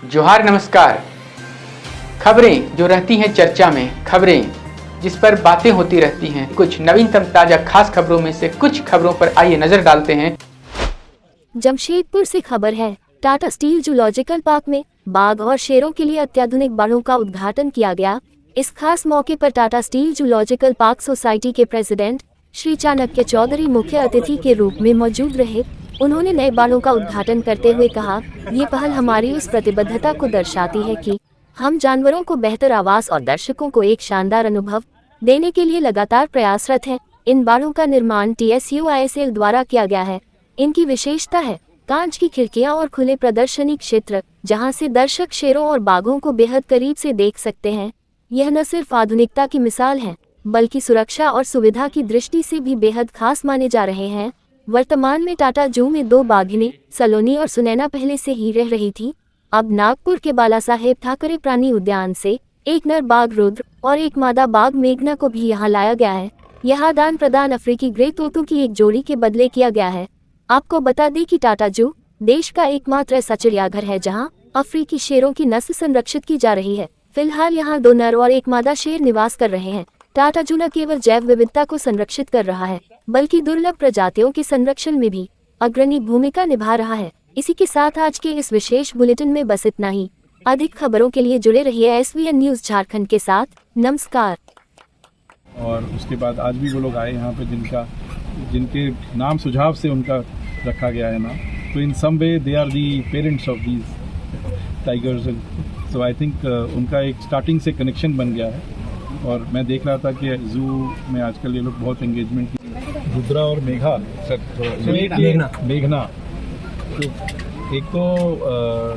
जोहार नमस्कार। खबरें जो रहती हैं चर्चा में, खबरें जिस पर बातें होती रहती हैं, कुछ नवीनतम ताजा खास खबरों में से कुछ खबरों पर आइए नजर डालते हैं। जमशेदपुर से खबर है, टाटा स्टील जूलॉजिकल पार्क में बाघ और शेरों के लिए अत्याधुनिक बाड़ों का उद्घाटन किया गया। इस खास मौके पर Tata steel zoological park society के प्रेसिडेंट श्री चाणक्य चौधरी मुख्य अतिथि के रूप में मौजूद रहे। उन्होंने नए बाड़ों का उद्घाटन करते हुए कहा, ये पहल हमारी उस प्रतिबद्धता को दर्शाती है कि हम जानवरों को बेहतर आवास और दर्शकों को एक शानदार अनुभव देने के लिए लगातार प्रयासरत हैं। इन बाड़ों का निर्माण TSUISL द्वारा किया गया है। इनकी विशेषता है कांच की खिड़कियां और खुले प्रदर्शनी क्षेत्र, जहां से दर्शक शेरों और बाघों को बेहद करीब से देख सकते हैं। यह न सिर्फ आधुनिकता की मिसाल है, बल्कि सुरक्षा और सुविधा की दृष्टि से भी बेहद खास माने जा रहे हैं। वर्तमान में टाटा जू में 2 बाघिनें, सलोनी और सुनैना पहले से ही रह रही थी। अब नागपुर के बाला साहेब ठाकरे प्राणी उद्यान से एक नर बाघ रुद्र और एक मादा बाघ मेघना को भी यहाँ लाया गया है। यह आदान प्रदान अफ्रीकी ग्रे तोतों की एक जोड़ी के बदले किया गया है। आपको बता दें कि टाटा जू देश का एकमात्र ऐसा चिड़ियाघर है जहां अफ्रीकी शेरों की नस्ल संरक्षित की जा रही है। फिलहाल यहां 2 नर और एक मादा शेर निवास कर रहे हैं। टाटा जू न केवल जैव विविधता को संरक्षित कर रहा है, बल्कि दुर्लभ प्रजातियों के संरक्षण में भी अग्रणी भूमिका निभा रहा है। इसी के साथ आज के इस विशेष बुलेटिन में बस इतना ही। अधिक खबरों के लिए जुड़े रहिए SVN न्यूज झारखंड के साथ। नमस्कार। और उसके बाद आज भी वो लोग आए यहाँ पे जिनके नाम सुझाव से उनका रखा गया है नाम। तो in some way they are the parents of these tigers. So I think उनका एक स्टार्टिंग से कनेक्शन बन गया है। और मैं देख रहा था कि जू में आजकल ये लोग बहुत एंगेजमेंट की। रुद्रा और मेघना। तो एक तो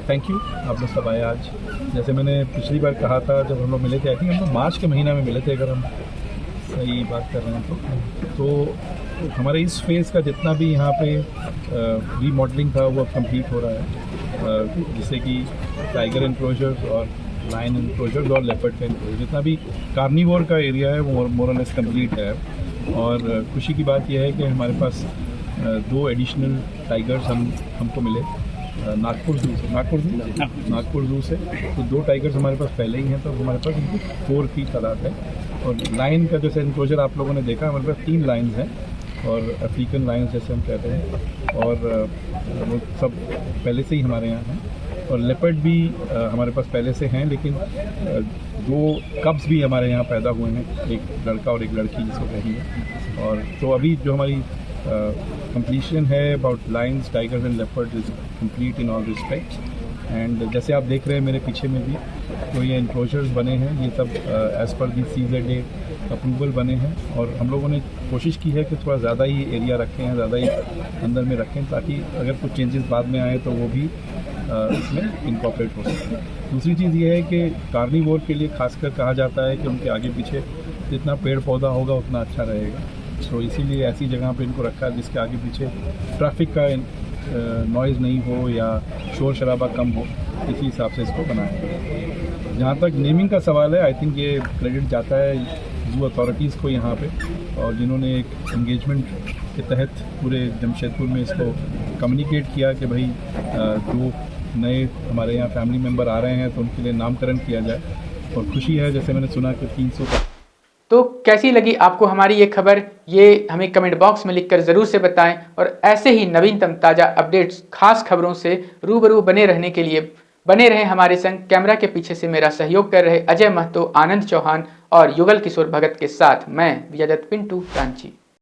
थैंक यू, आप लोग सब आए आज। जैसे मैंने पिछली बार कहा था जब हम लोग मिले थे, आई थिंक हम लोग मार्च के महीना में मिले थे, अगर हम सही बात कर रहे हैं तो हमारे इस फेज़ का जितना भी यहाँ पे रीमॉडलिंग था वो अब कंप्लीट हो रहा है। जैसे कि टाइगर एनक्लोजर्स और लायन एनक्लोजर्स और लेपर्ड का एनक्लोजर, जितना भी कार्निवोर का एरिया है वो मोर और लेस कंप्लीट है। और खुशी की बात यह है कि हमारे पास 2 एडिशनल टाइगर्स हमको मिले नागपुर जू से। तो 2 टाइगर्स हमारे पास पहले ही हैं, तो हमारे पास इनकी 4 की तादाद है। और लाइन का जैसे एनक्लोजर आप लोगों ने देखा, हमारे पास 3 लाइन्स हैं और अफ्रीकन लाइन्स जैसे हम कहते हैं, और वो सब पहले से ही हमारे यहाँ हैं। और लेपर्ड भी हमारे पास पहले से हैं, लेकिन 2 कब्स भी हमारे यहाँ पैदा हुए हैं, एक लड़का और एक लड़की जिसको कही है। और तो अभी जो हमारी कंप्लीशन है about lines, tigers and leopard is complete in all respects. And जैसे आप देख रहे हैं मेरे पीछे में भी, तो ये एनक्लोजर्स बने हैं, ये सब एज़ पर दी CZA अप्रूवल बने हैं। और हम लोगों ने कोशिश की है कि थोड़ा ज़्यादा ही एरिया रखें, ज़्यादा ही अंदर में रखें, ताकि अगर कुछ चेंजेस बाद में आए तो वो भी इसमें इनकॉर्पोरेट हो सके। दूसरी चीज़ ये है कि कार्निवोर के लिए खासकर कहा जाता है कि उनके आगे पीछे जितना पेड़ पौधा होगा उतना अच्छा रहेगा। तो इसीलिए ऐसी जगह पे इनको रखा है जिसके आगे पीछे ट्रैफिक का नॉइज़ नहीं हो या शोर शराबा कम हो, इसी हिसाब से इसको बनाया गया। जहाँ तक नेमिंग का सवाल है, आई थिंक ये क्रेडिट जाता है जू अथॉरिटीज़ को यहाँ पे, और जिन्होंने एक एंगेजमेंट के तहत पूरे जमशेदपुर में इसको कम्युनिकेट किया कि भाई 2 नए हमारे यहाँ फैमिली मेम्बर आ रहे हैं तो उनके लिए नामकरण किया जाए। और खुशी है, जैसे मैंने सुना कि 300 का। तो कैसी लगी आपको हमारी ये खबर, ये हमें कमेंट बॉक्स में लिखकर ज़रूर से बताएं। और ऐसे ही नवीनतम ताज़ा अपडेट्स, खास खबरों से रूबरू बने रहने के लिए बने रहें हमारे संग। कैमरा के पीछे से मेरा सहयोग कर रहे अजय महतो, आनंद चौहान और युगल किशोर भगत के साथ मैं विजयदत्त पिंटू रांची।